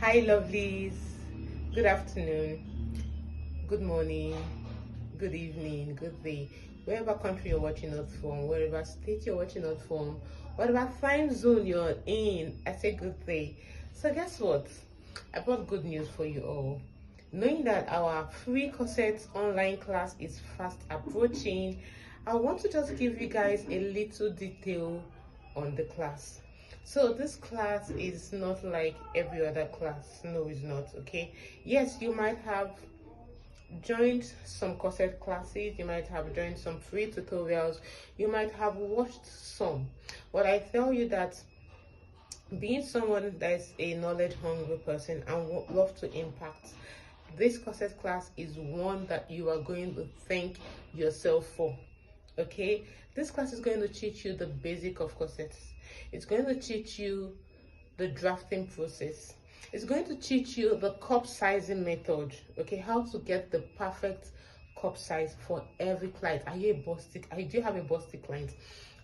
Hi lovelies, good afternoon, good morning, good evening, good day, wherever country you're watching us from, wherever state you're watching us from, whatever time zone you're in, I say good day. So guess what? I brought good news for you all. Knowing that our free corset online class is fast approaching, I want to just give you guys a little detail on the class. So this class is not like every other class. No, it's not. Okay, yes, you might have joined some corset classes, you might have joined some free tutorials, you might have watched some, but I tell you that being someone that's a knowledge hungry person and love to impact, this corset class is one that you are going to thank yourself for. Okay, this class is going to teach you the basic of corsets. It's going to teach you the drafting process. It's going to teach you the cup sizing method. Okay, how to get the perfect cup size for every client. Are you a bustic? Do you have a bustic client?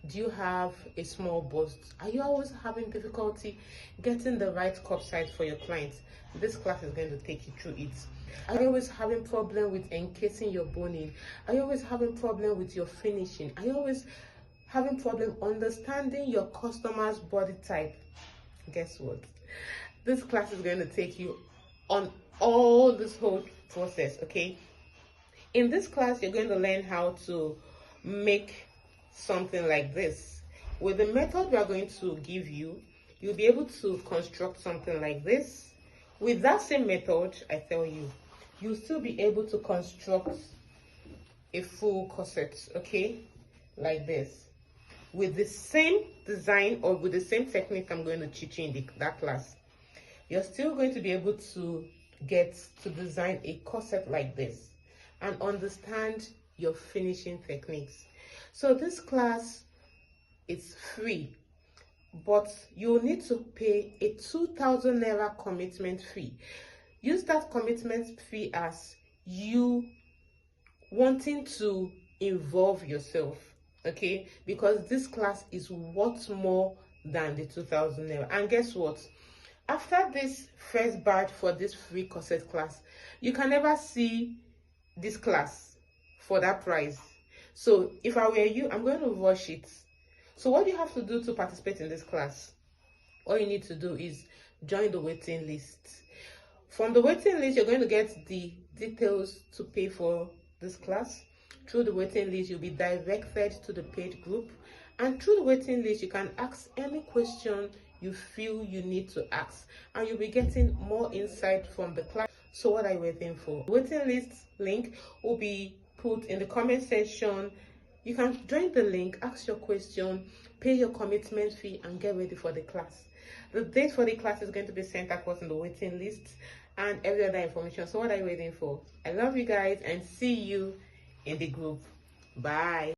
Do you have a small bust? Are you always having difficulty getting the right cup size for your clients? This class is going to take you through it. Are you always having problem with encasing your boning? Are you always having problem with your finishing? Are you always having problem understanding your customer's body type? Guess what? This class is going to take you on all this whole process. Okay, in this class you're going to learn how to make something like this. With the method we are going to give you, you'll be able to construct something like this. With that same method, I tell you, you'll still be able to construct a full corset, okay, like this, with the same design or with the same technique I'm going to teach you in that class. You're still going to be able to get to design a corset like this and understand your finishing techniques. So this class is free, but you'll need to pay a 2,000 naira commitment fee. Use that commitment fee as you wanting to involve yourself, okay, because this class is worth more than the 2,000 naira. And guess what? After this first batch for this free corset class, you can never see this class for that price. So if I were you, I'm going to rush it. So what you have to do to participate in this class, all you need to do is join the waiting list. From the waiting list, you're going to get the details to pay for this class. Through the waiting list, you'll be directed to the paid group, and through the waiting list you can ask any question you feel you need to ask, and you'll be getting more insight from the class. So what are you waiting for? The waiting list link will be put in the comment section. You can join the link, ask your question, pay your commitment fee, and get ready for the class. The date for the class is going to be sent across in the waiting list and every other information. So what are you waiting for? I love you guys and see you in the group. Bye.